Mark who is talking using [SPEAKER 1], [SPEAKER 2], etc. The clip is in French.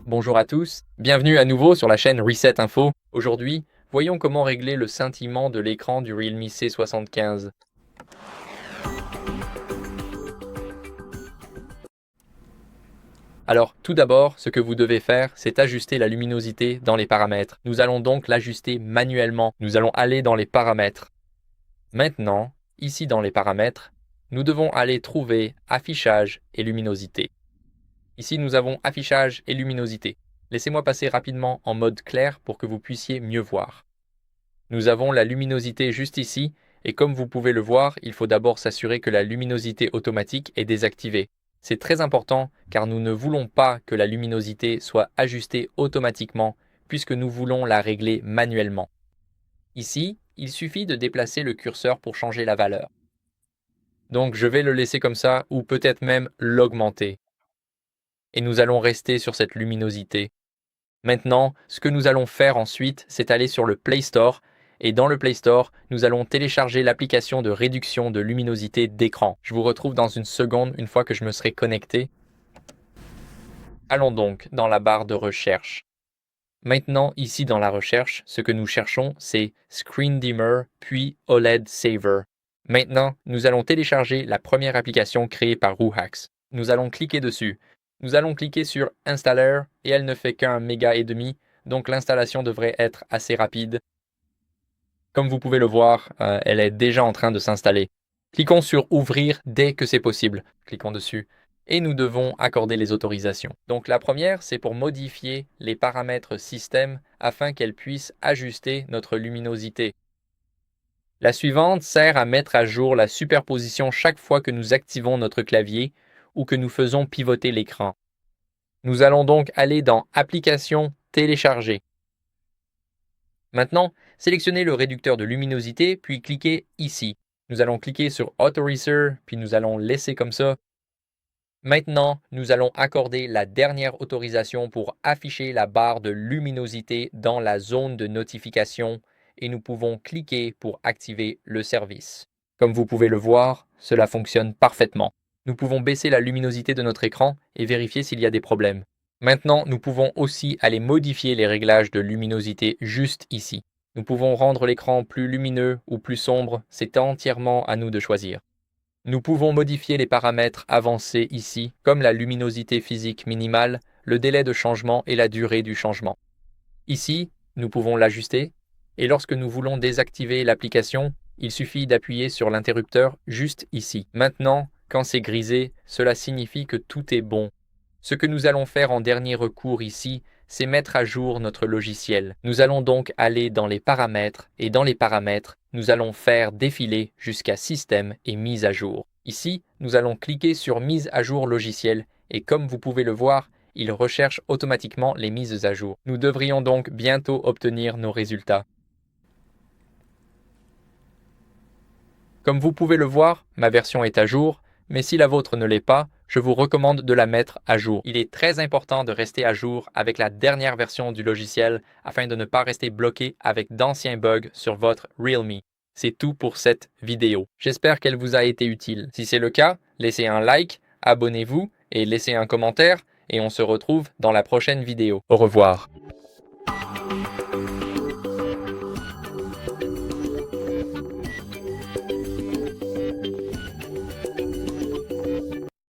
[SPEAKER 1] Bonjour à tous, bienvenue à nouveau sur la chaîne Reset Info. Aujourd'hui, voyons comment régler le scintillement de l'écran du Realme C75. Alors, tout d'abord, ce que vous devez faire, c'est ajuster la luminosité dans les paramètres. Nous allons donc l'ajuster manuellement. Nous allons aller dans les paramètres. Maintenant, ici dans les paramètres, nous devons aller trouver Affichage et luminosité. Ici, nous avons Affichage et luminosité. Laissez-moi passer rapidement en mode clair pour que vous puissiez mieux voir. Nous avons la luminosité juste ici, et comme vous pouvez le voir, il faut d'abord s'assurer que la luminosité automatique est désactivée. C'est très important car nous ne voulons pas que la luminosité soit ajustée automatiquement puisque nous voulons la régler manuellement. Ici, il suffit de déplacer le curseur pour changer la valeur. Donc je vais le laisser comme ça ou peut-être même l'augmenter. Et nous allons rester sur cette luminosité. Maintenant, ce que nous allons faire ensuite, c'est aller sur le Play Store et dans le Play Store, nous allons télécharger l'application de réduction de luminosité d'écran. Je vous retrouve dans une seconde une fois que je me serai connecté. Allons donc dans la barre de recherche. Maintenant, ici dans la recherche, ce que nous cherchons, c'est Screen Dimmer puis OLED Saver. Maintenant, nous allons télécharger la première application créée par Woohax. Nous allons cliquer dessus. Nous allons cliquer sur Installer et elle ne fait qu'1,5 méga, donc l'installation devrait être assez rapide. Comme vous pouvez le voir, elle est déjà en train de s'installer. Cliquons sur Ouvrir dès que c'est possible. Cliquons dessus. Et nous devons accorder les autorisations. Donc la première, c'est pour modifier les paramètres système afin qu'elle puisse ajuster notre luminosité. La suivante sert à mettre à jour la superposition chaque fois que nous activons notre clavier ou que nous faisons pivoter l'écran. Nous allons donc aller dans Applications, Télécharger. Maintenant, sélectionnez le réducteur de luminosité, puis cliquez ici. Nous allons cliquer sur Authorizer, puis nous allons laisser comme ça. Maintenant, nous allons accorder la dernière autorisation pour afficher la barre de luminosité dans la zone de notification et nous pouvons cliquer pour activer le service. Comme vous pouvez le voir, cela fonctionne parfaitement. Nous pouvons baisser la luminosité de notre écran et vérifier s'il y a des problèmes. Maintenant, nous pouvons aussi aller modifier les réglages de luminosité juste ici. Nous pouvons rendre l'écran plus lumineux ou plus sombre, c'est entièrement à nous de choisir. Nous pouvons modifier les paramètres avancés ici, comme la luminosité physique minimale, le délai de changement et la durée du changement. Ici, nous pouvons l'ajuster, et lorsque nous voulons désactiver l'application, il suffit d'appuyer sur l'interrupteur juste ici. Maintenant, quand c'est grisé, cela signifie que tout est bon. Ce que nous allons faire en dernier recours ici, c'est mettre à jour notre logiciel. Nous allons donc aller dans les paramètres et dans les paramètres, nous allons faire défiler jusqu'à Système et mise à jour. Ici, nous allons cliquer sur Mise à jour logiciel et comme vous pouvez le voir, il recherche automatiquement les mises à jour. Nous devrions donc bientôt obtenir nos résultats. Comme vous pouvez le voir, ma version est à jour, mais si la vôtre ne l'est pas, je vous recommande de la mettre à jour. Il est très important de rester à jour avec la dernière version du logiciel afin de ne pas rester bloqué avec d'anciens bugs sur votre Realme. C'est tout pour cette vidéo. J'espère qu'elle vous a été utile. Si c'est le cas, laissez un like, abonnez-vous et laissez un commentaire et on se retrouve dans la prochaine vidéo. Au revoir.